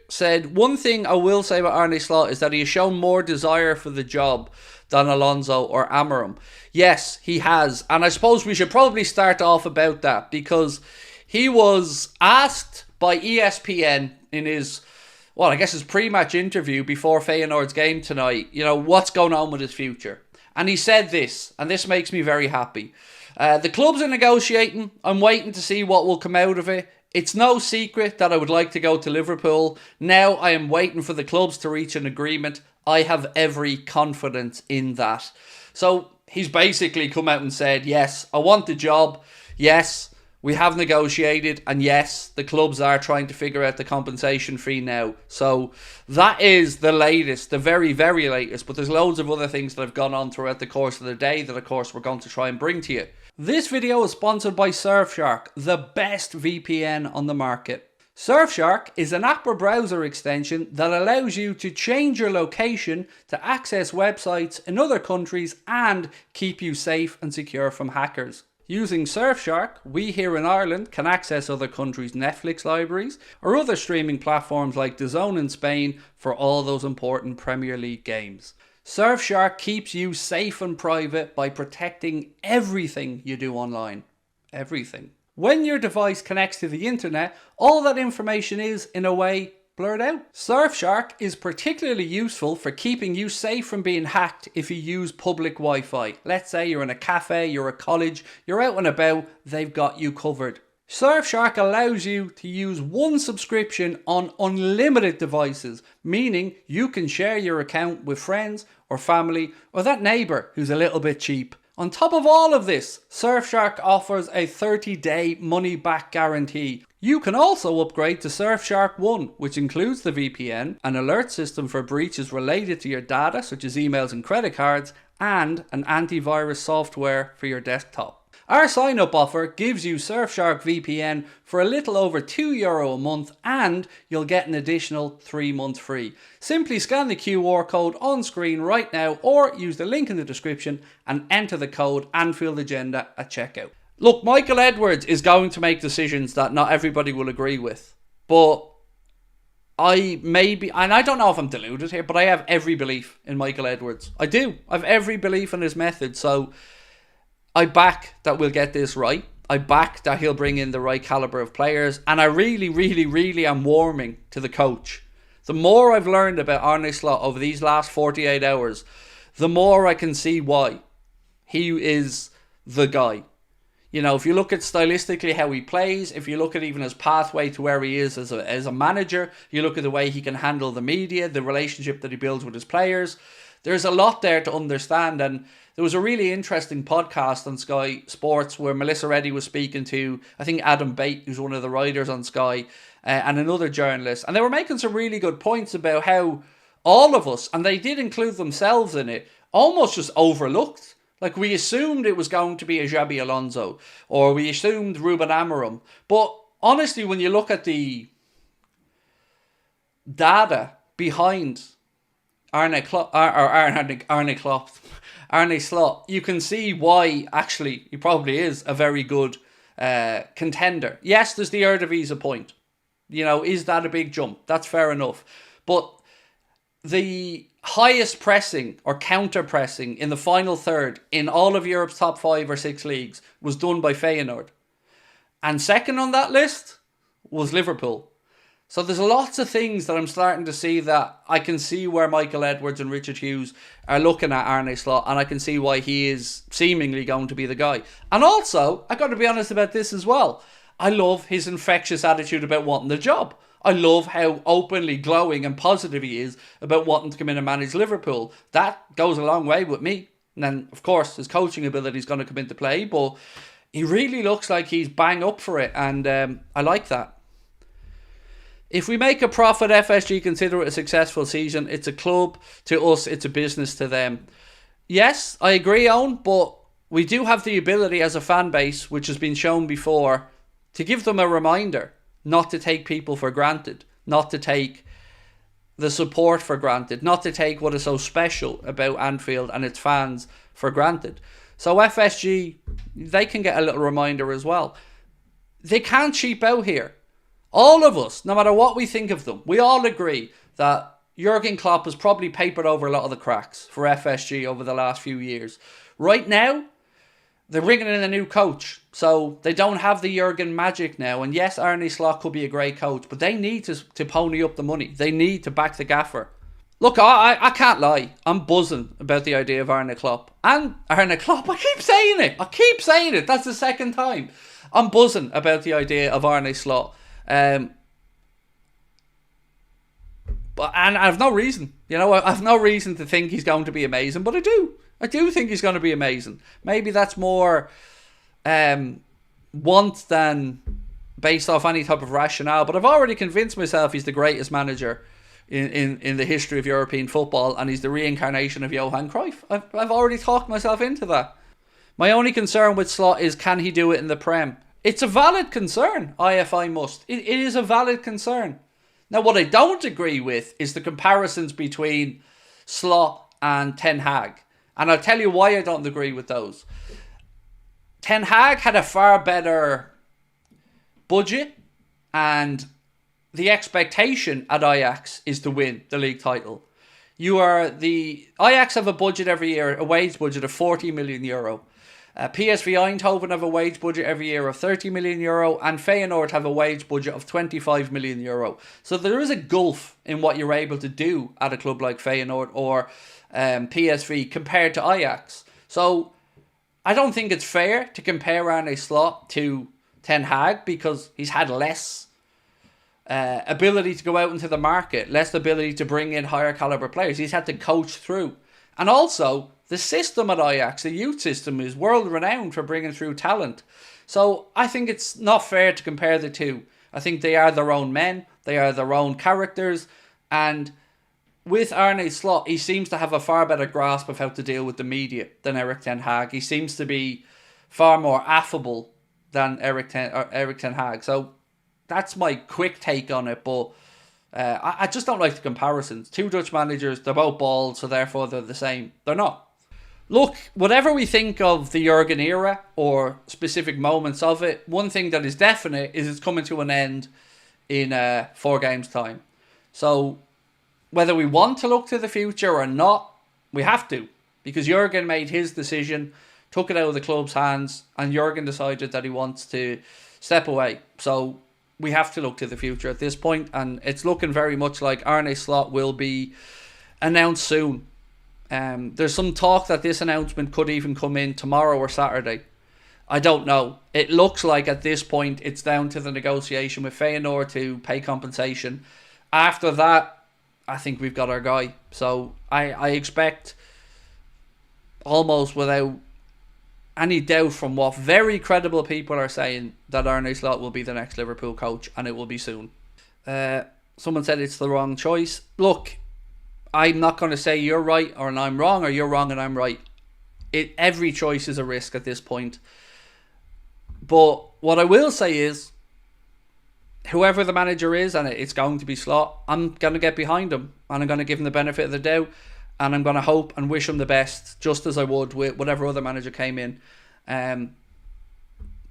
said, one thing I will say about Arne Slot is that he has shown more desire for the job than Alonso or Amorim. Yes, he has. And I suppose we should probably start off about that, because he was asked by ESPN in his, well, I guess his pre-match interview before Feyenoord's game tonight, what's going on with his future. And he said this, and this makes me very happy. The clubs are negotiating. I'm waiting to see what will come out of it. It's no secret that I would like to go to Liverpool. Now I am waiting for the clubs to reach an agreement. I have every confidence in that. So he's basically come out and said, yes, I want the job. Yes, we have negotiated. And yes, the clubs are trying to figure out the compensation fee now. So that is the latest, the very, very latest. But there's loads of other things that have gone on throughout the course of the day that, of course, we're going to try and bring to you. This video is sponsored by Surfshark, the best VPN on the market. Surfshark is an app or browser extension that allows you to change your location to access websites in other countries and keep you safe and secure from hackers. Using Surfshark, we here in Ireland can access other countries' Netflix libraries or other streaming platforms like DAZN in Spain for all those important Premier League games. Surfshark keeps you safe and private by protecting everything you do online. Everything. When your device connects to the internet, all that information is, in a way, blurred out. Surfshark is particularly useful for keeping you safe from being hacked if you use public Wi-Fi. Let's say you're in a cafe, you're at college, you're out and about, they've got you covered. Surfshark allows you to use one subscription on unlimited devices, meaning you can share your account with friends or family or that neighbour who's a little bit cheap. On top of all of this, Surfshark offers a 30-day money-back guarantee. You can also upgrade to Surfshark One, which includes the VPN, an alert system for breaches related to your data, such as emails and credit cards, and an antivirus software for your desktop. Our sign-up offer gives you Surfshark VPN for a little over €2 a month, and you'll get an additional 3 months free. Simply scan the QR code on screen right now or use the link in the description and enter the code Anfield Agenda at checkout. Look, Michael Edwards is going to make decisions that not everybody will agree with, but I don't know if I'm deluded here, but I have every belief in Michael Edwards. I do. I have every belief in his method, so I back that we'll get this right. I back that he'll bring in the right calibre of players. And I really, really, really am warming to the coach. The more I've learned about Arne Slot over these last 48 hours, the more I can see why he is the guy. If you look at stylistically how he plays, if you look at even his pathway to where he is as a manager, you look at the way he can handle the media, the relationship that he builds with his players, there's a lot there to understand. And there was a really interesting podcast on Sky Sports where Melissa Reddy was speaking to, I think, Adam Bate, who's one of the writers on Sky, and another journalist. And they were making some really good points about how all of us, and they did include themselves in it, almost just overlooked. Like, we assumed it was going to be a Xabi Alonso, or we assumed Ruben Amorim. But honestly, when you look at the data behind Arne Slot, you can see why actually he probably is a very good contender. Yes, there's the Eredivisie point. Is that a big jump? That's fair enough. But the highest pressing or counter pressing in the final third in all of Europe's top 5 or 6 leagues was done by Feyenoord. And second on that list was Liverpool. So there's lots of things that I'm starting to see that I can see where Michael Edwards and Richard Hughes are looking at Arne Slot, and I can see why he is seemingly going to be the guy. And also, I got to be honest about this as well. I love his infectious attitude about wanting the job. I love how openly glowing and positive he is about wanting to come in and manage Liverpool. That goes a long way with me. And then, of course, his coaching ability is going to come into play, but he really looks like he's bang up for it, and I like that. If we make a profit, FSG consider it a successful season. It's a club to us, it's a business to them. Yes, I agree, Owen, but we do have the ability as a fan base, which has been shown before, to give them a reminder not to take people for granted, not to take the support for granted, not to take what is so special about Anfield and its fans for granted. So FSG, they can get a little reminder as well. They can't cheap out here. All of us, no matter what we think of them, we all agree that Jurgen Klopp has probably papered over a lot of the cracks for FSG over the last few years. Right now, they're bringing in a new coach, so they don't have the Jurgen magic now. And yes, Arne Slot could be a great coach, but they need to pony up the money. They need to back the gaffer. Look, I can't lie. I'm buzzing about the idea of Arne Klopp. And Arne Klopp, I keep saying it. That's the second time. I'm buzzing about the idea of Arne Slot. But I have no reason. I have no reason to think he's going to be amazing, but I do. I do think he's going to be amazing. Maybe that's more want than based off any type of rationale. But I've already convinced myself he's the greatest manager in the history of European football, and he's the reincarnation of Johan Cruyff. I've already talked myself into that. My only concern with Slot is, can he do it in the Prem? It's a valid concern, IFI must. It is a valid concern. Now, what I don't agree with is the comparisons between Slot and Ten Hag. And I'll tell you why I don't agree with those. Ten Hag had a far better budget, and the expectation at Ajax is to win the league title. Ajax have a budget every year, a wage budget of 40 million euro. PSV Eindhoven have a wage budget every year of 30 million euro, and Feyenoord have a wage budget of 25 million euro. So there is a gulf in what you're able to do at a club like Feyenoord or PSV compared to Ajax. So I don't think it's fair to compare Arne Slot to Ten Hag, because he's had less ability to go out into the market, less ability to bring in higher caliber players. He's had to coach through. And also, the system at Ajax, the youth system, is world renowned for bringing through talent. So I think it's not fair to compare the two. I think they are their own men, they are their own characters, and with Arne Slot, he seems to have a far better grasp of how to deal with the media than Erik Ten Hag. He seems to be far more affable than Erik Ten Hag. So that's my quick take on it, but I just don't like the comparisons. Two Dutch managers, they're both bald, so therefore they're the same. They're not. Look, whatever we think of the Jurgen era or specific moments of it, one thing that is definite is it's coming to an end in 4 games' time. So whether we want to look to the future or not, we have to, because Jurgen made his decision, took it out of the club's hands, and Jurgen decided that he wants to step away. So we have to look to the future at this point, and it's looking very much like Arne Slot will be announced soon. There's some talk that this announcement could even come in tomorrow or Saturday. I don't know. It looks like at this point it's down to the negotiation with Feyenoord to pay compensation. After that, I think we've got our guy. So I expect, almost without any doubt from what very credible people are saying, that Arne Slot will be the next Liverpool coach, and it will be soon. Someone said it's the wrong choice. Look, I'm not going to say you're right or I'm wrong, or you're wrong and I'm right. Every choice is a risk at this point. But what I will say is, whoever the manager is, and it's going to be Slot, I'm going to get behind him, and I'm going to give him the benefit of the doubt, and I'm going to hope and wish him the best, just as I would with whatever other manager came in.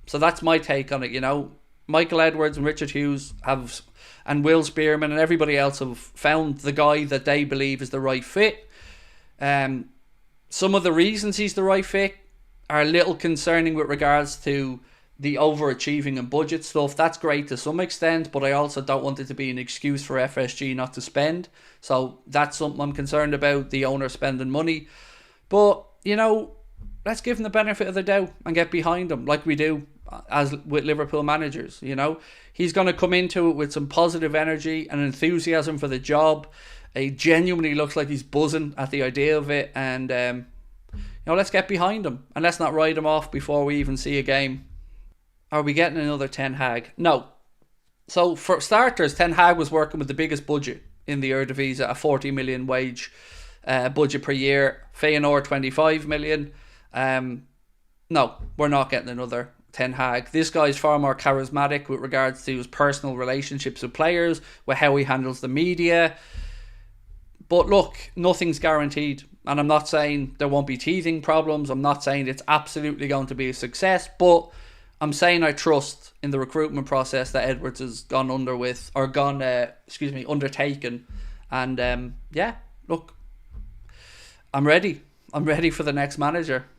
So that's my take on it. Michael Edwards and Richard Hughes and Will Spearman and everybody else have found the guy that they believe is the right fit. Some of the reasons he's the right fit are a little concerning with regards to the overachieving and budget stuff. That's great to some extent, but I also don't want it to be an excuse for FSG not to spend. So that's something I'm concerned about, the owner spending money. But, let's give him the benefit of the doubt and get behind him like we do as with Liverpool managers. He's going to come into it with some positive energy and enthusiasm for the job. He genuinely looks like he's buzzing at the idea of it, and let's get behind him and let's not write him off before we even see a game. Are we getting another Ten Hag? No. So for starters, Ten Hag was working with the biggest budget in the Eredivisie, a 40 million wage budget per year. Feyenoord 25 million. No, we're not getting another Ten Hag. This guy's far more charismatic with regards to his personal relationships with players, with how he handles the media. But look, nothing's guaranteed. And I'm not saying there won't be teething problems. I'm not saying it's absolutely going to be a success. But I'm saying I trust in the recruitment process that Edwards has gone under with, or gone, undertaken. And yeah, look, I'm ready. I'm ready for the next manager.